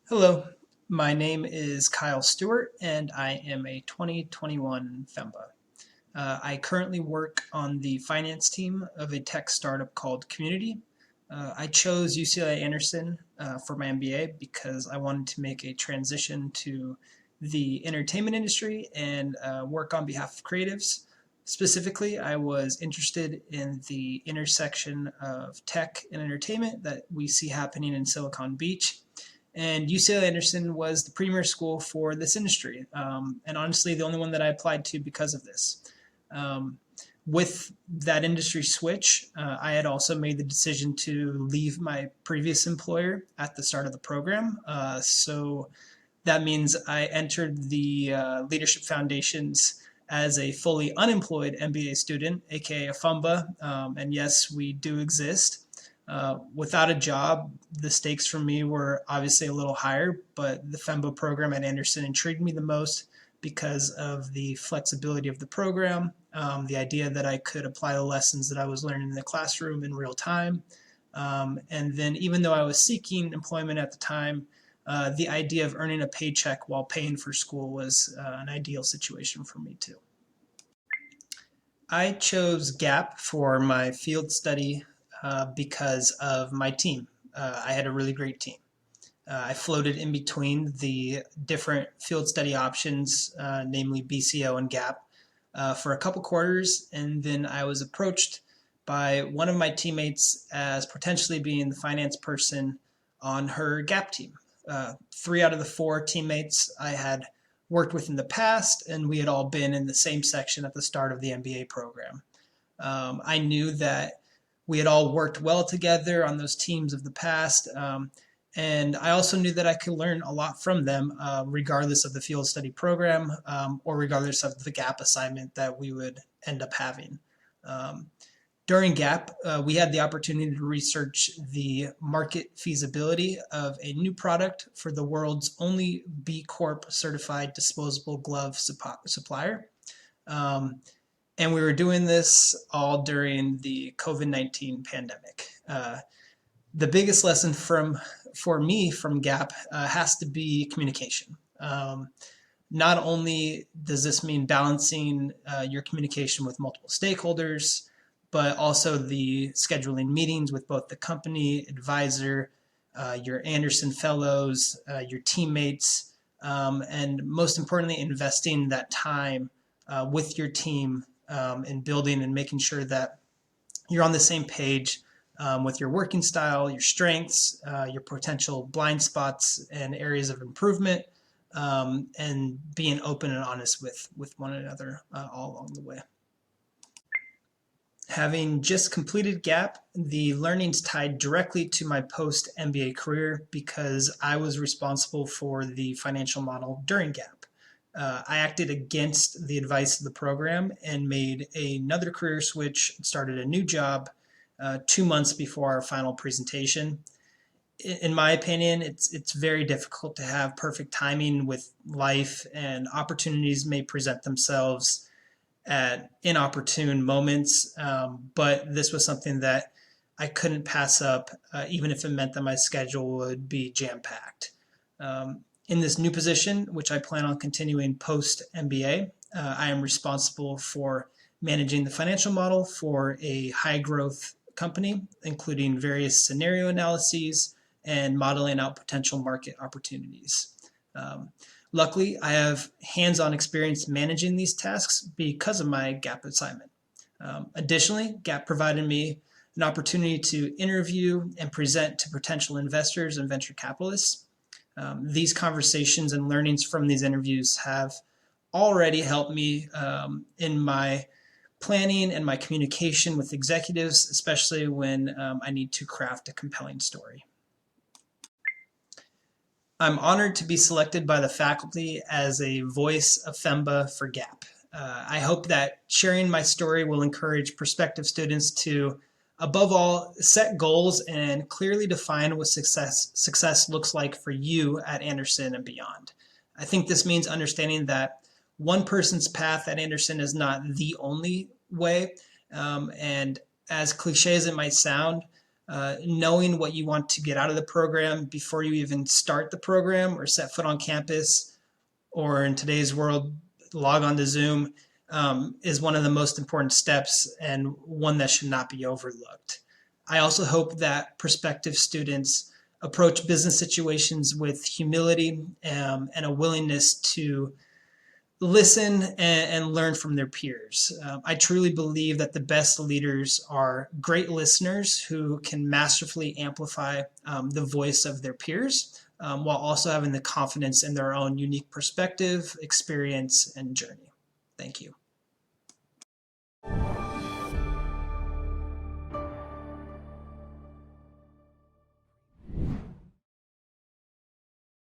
Hello, my name is Kyle Stewart and I am a 2021 FEMBA. I currently work on the finance team of a tech startup called Community. I chose UCLA Anderson for my MBA because I wanted to make a transition to the entertainment industry and work on behalf of creatives. Specifically, I was interested in the intersection of tech and entertainment that we see happening in Silicon Beach. And UCLA Anderson was the premier school for this industry, and honestly, the only one that I applied to because of this. Um, with that industry switch, I had also made the decision to leave my previous employer at the start of the program. So that means I entered the Leadership Foundations as a fully unemployed MBA student, aka a FEMBA. And yes, we do exist. Without a job, the stakes for me were obviously a little higher, but the FEMBA program at Anderson intrigued me the most because of the flexibility of the program, the idea that I could apply the lessons that I was learning in the classroom in real time. And then even though I was seeking employment at the time, the idea of earning a paycheck while paying for school was an ideal situation for me too. I chose GAP for my field study because of my team. I had a really great team. I floated in between the different field study options, namely BCO and GAP, for a couple quarters, and then I was approached by one of my teammates as potentially being the finance person on her GAP team. Three out of the four teammates I had worked with in the past, and we had all been in the same section at the start of the MBA program. I knew that we had all worked well together on those teams of the past. And I also knew that I could learn a lot from them, regardless of the field study program or regardless of the GAP assignment that we would end up having. Um, During GAP, we had the opportunity to research the market feasibility of a new product for the world's only B Corp certified disposable glove supplier. Um, and we were doing this all during the COVID-19 pandemic. The biggest lesson for me from GAP has to be communication. Not only does this mean balancing your communication with multiple stakeholders, but also the scheduling meetings with both the company, advisor, your Anderson fellows, your teammates, and most importantly, investing that time with your team in building and making sure that you're on the same page with your working style, your strengths, your potential blind spots and areas of improvement, and being open and honest with one another all along the way. Having just completed GAP, the learnings tied directly to my post MBA career because I was responsible for the financial model during GAP. I acted against the advice of the program and made another career switch, started a new job 2 months before our final presentation. In my opinion, it's very difficult to have perfect timing with life, and opportunities may present themselves at inopportune moments. But this was something that I couldn't pass up, even if it meant that my schedule would be jam-packed. In this new position, which I plan on continuing post MBA, I am responsible for managing the financial model for a high growth company, including various scenario analyses and modeling out potential market opportunities. Luckily, I have hands-on experience managing these tasks because of my GAP assignment. Additionally, GAP provided me an opportunity to interview and present to potential investors and venture capitalists. These conversations and learnings from these interviews have already helped me in my planning and my communication with executives, especially when I need to craft a compelling story. I'm honored to be selected by the faculty as a Voice of FEMBA for GAP. I hope that sharing my story will encourage prospective students to, above all, set goals and clearly define what success looks like for you at Anderson and beyond. I think this means understanding that one person's path at Anderson is not the only way. And as cliche as it might sound, knowing what you want to get out of the program before you even start the program or set foot on campus, or in today's world, log on to Zoom, is one of the most important steps and one that should not be overlooked. I also hope that prospective students approach business situations with humility and a willingness to listen and learn from their peers. I truly believe that the best leaders are great listeners who can masterfully amplify the voice of their peers, while also having the confidence in their own unique perspective, experience, and journey. Thank you.